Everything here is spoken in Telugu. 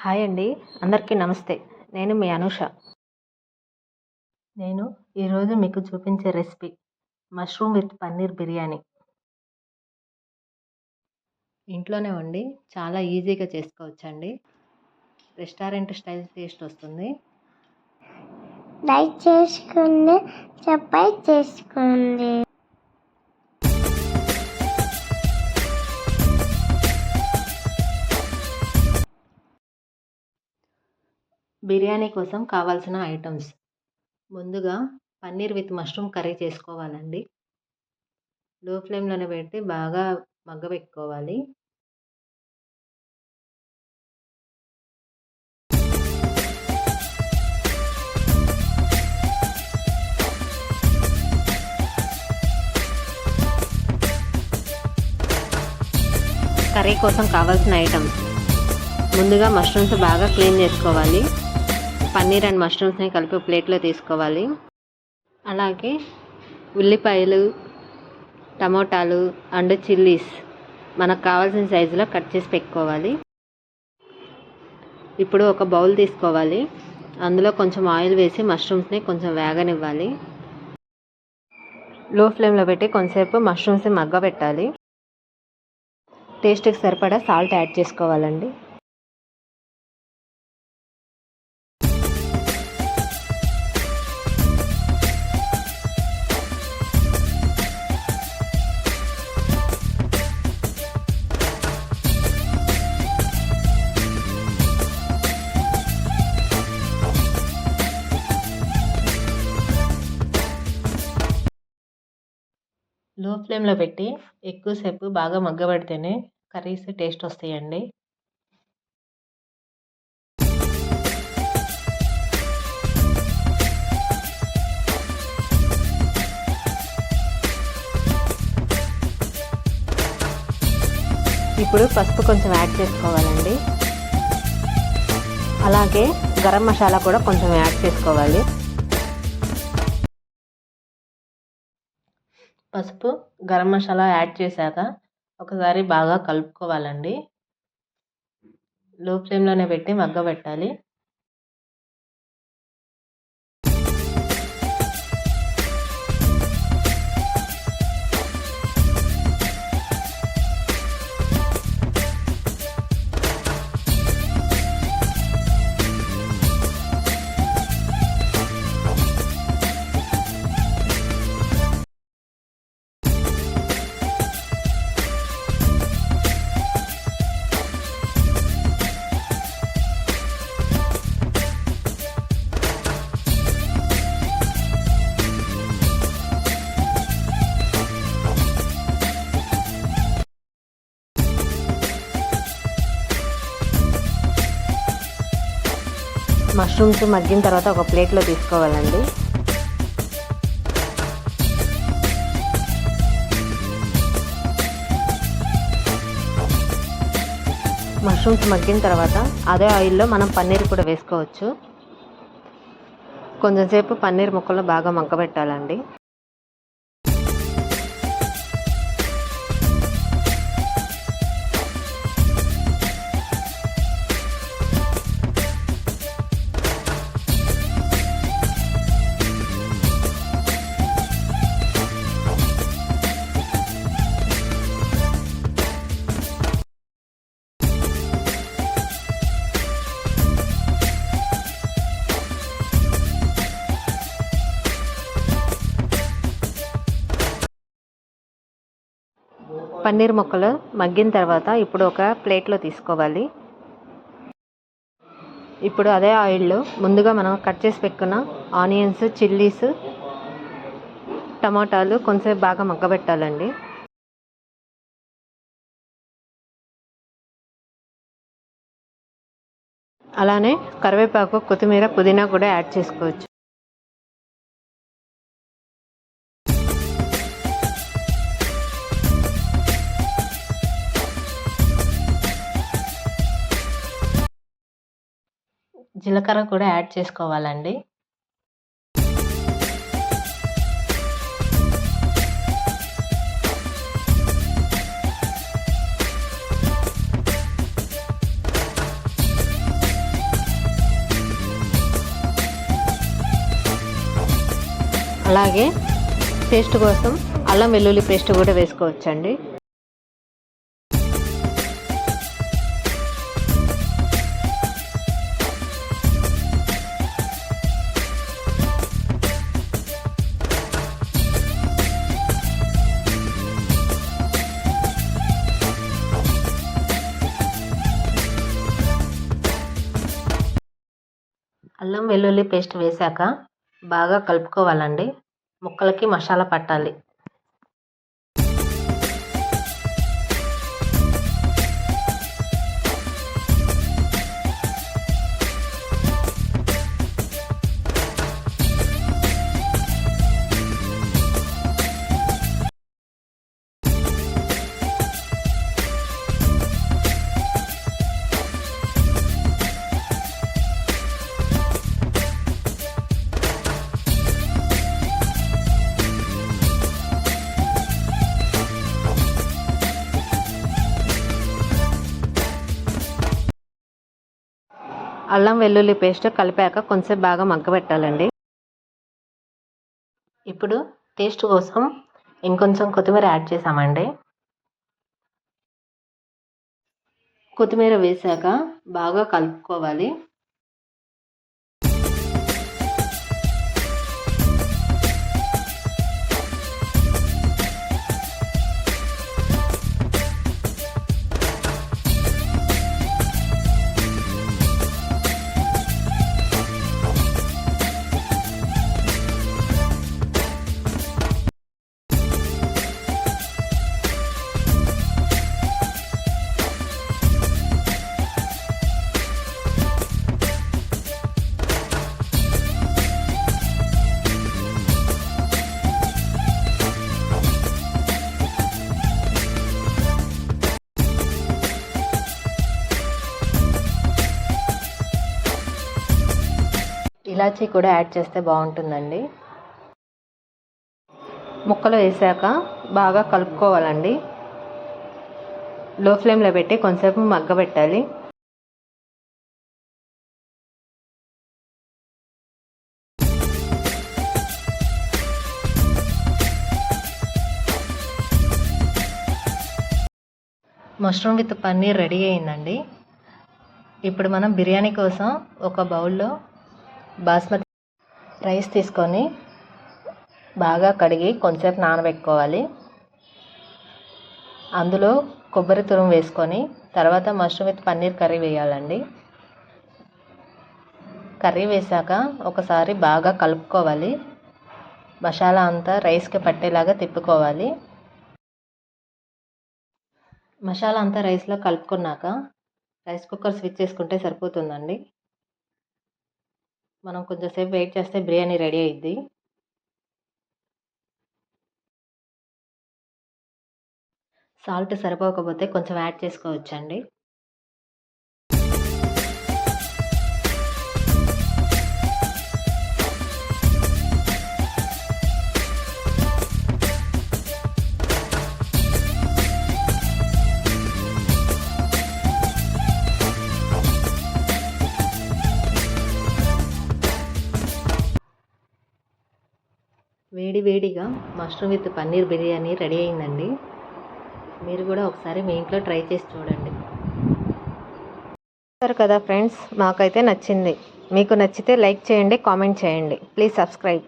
హాయ్ అండి. అందరికీ నమస్తే. నేను మీ అనూష. నేను ఈరోజు మీకు చూపించే recipe mushroom with paneer biryani. ఇంట్లోనే వండి చాలా ఈజీగా చేసుకోవచ్చండి. రెస్టారెంట్ స్టైల్ టేస్ట్ వస్తుంది. లైక్ చేసుకోండి, సబ్స్క్రైబ్ చేసుకోండి. బిర్యానీ కోసం కావాల్సిన ఐటమ్స్: ముందుగా పన్నీర్ విత్ మష్రూమ్ కర్రీ చేసుకోవాలండి. లో ఫ్లేమ్లోనే పెట్టి బాగా మగ్గబెట్టుకోవాలి. కర్రీ కోసం కావాల్సిన ఐటమ్స్: ముందుగా మష్రూమ్స్ బాగా క్లీన్ చేసుకోవాలి. పన్నీర్ అండ్ మష్రూమ్స్ని కలిపి ప్లేట్లో తీసుకోవాలి. అలాగే ఉల్లిపాయలు, టమోటాలు అండ్ చిల్లీస్ మనకు కావాల్సిన సైజులో కట్ చేసి పెట్టుకోవాలి. ఇప్పుడు ఒక బౌల్ తీసుకోవాలి. అందులో కొంచెం ఆయిల్ వేసి మష్రూమ్స్ని కొంచెం వేగనివ్వాలి. లో ఫ్లేమ్లో పెట్టి కొంచెంసేపు మష్రూమ్స్ని మగ్గబెట్టాలి. టేస్ట్కి సరిపడా సాల్ట్ యాడ్ చేసుకోవాలండి. లో ఫ్లేమ్లో పెట్టి ఎక్కువసేపు బాగా మగ్గబెడితేనే కర్రీస్ టేస్ట్ వస్తాయండి. ఇప్పుడు పసుపు కొంచెం యాడ్ చేసుకోవాలండి. అలాగే గరం మసాలా కూడా కొంచెం యాడ్ చేసుకోవాలి. పసుపు, గరం మసాలా యాడ్ చేశాక ఒకసారి బాగా కలుపుకోవాలండి. లో ఫ్లేమ్లోనే పెట్టి మగ్గబెట్టాలి. మష్రూమ్స్ మగ్గిన తర్వాత ఒక ప్లేట్లో తీసుకోవాలండి. మష్రూమ్స్ మగ్గిన తర్వాత అదే ఆయిల్లో మనం పన్నీర్ కూడా వేసుకోవచ్చు. కొంచెంసేపు పన్నీర్ ముక్కలు బాగా మగ్గబెట్టాలండి. పన్నీర్ ముక్కలు మగ్గిన తర్వాత ఇప్పుడు ఒక ప్లేట్లో తీసుకోవాలి. ఇప్పుడు అదే ఆయిల్లో ముందుగా మనం కట్ చేసి పెట్టుకున్న ఆనియన్స్, చిల్లీస్, టమాటాలు కొంచెం బాగా మగ్గబెట్టాలండి. అలానే కరివేపాకు, కొత్తిమీర, పుదీనా కూడా యాడ్ చేసుకోవచ్చు. జీలకర్ర కూడా యాడ్ చేసుకోవాలండి. అలాగే టేస్ట్ కోసం అల్లం వెల్లుల్లి పేస్ట్ కూడా వేసుకోవచ్చండి. అల్లం వెల్లుల్లి పేస్ట్ వేశాక బాగా కలుపుకోవాలండి. ముక్కలకి మసాలా పట్టాలి. అల్లం వెల్లుల్లి పేస్ట్ కలిపాక కొంచెం బాగా మగ్గబెట్టాలండి. ఇప్పుడు టేస్ట్ కోసం ఇంకొంచెం కొత్తిమీర యాడ్ చేసామండి. కొత్తిమీర వేసాక బాగా కలుపుకోవాలి. ఇలాచీ కూడా యాడ్ చేస్తే బాగుంటుందండి. ముక్కలు వేసాక బాగా కలుపుకోవాలండి. లో ఫ్లేమ్లో పెట్టి కొంచెంసేపు మగ్గబెట్టాలి. మష్రూమ్ విత్ పన్నీర్ రెడీ అయిందండి. ఇప్పుడు మనం బిర్యానీ కోసం ఒక బౌల్లో బాస్మతి రైస్ తీసుకొని బాగా కడిగి కొంచెంసేపు నానబెట్టుకోవాలి. అందులో కొబ్బరి తురుము వేసుకొని తర్వాత మష్రూమ్ విత్ పన్నీర్ కర్రీ వేయాలండి. కర్రీ వేసాక ఒకసారి బాగా కలుపుకోవాలి. మసాలా అంతా రైస్కి పట్టేలాగా తిప్పుకోవాలి. మసాలా అంతా రైస్లో కలుపుకున్నాక రైస్ కుక్కర్ స్విచ్ చేసుకుంటే సరిపోతుందండి. మనం కొంచెంసేపు వెయిట్ చేస్తే బిర్యానీ రెడీ అయ్యిద్ది. సాల్ట్ సరిపోకపోతే కొంచెం యాడ్ చేసుకోవచ్చండి. వేడి వేడిగా mushroom with paneer biryani ready అయిందండి. మీరు కూడా ఒకసారి మీ ఇంట్లో ట్రై చేసి చూడండి. సరే కదా ఫ్రెండ్స్, మాకైతే నచ్చింది. మీకు నచ్చితే లైక్ చేయండి, కామెంట్ చేయండి. Please subscribe.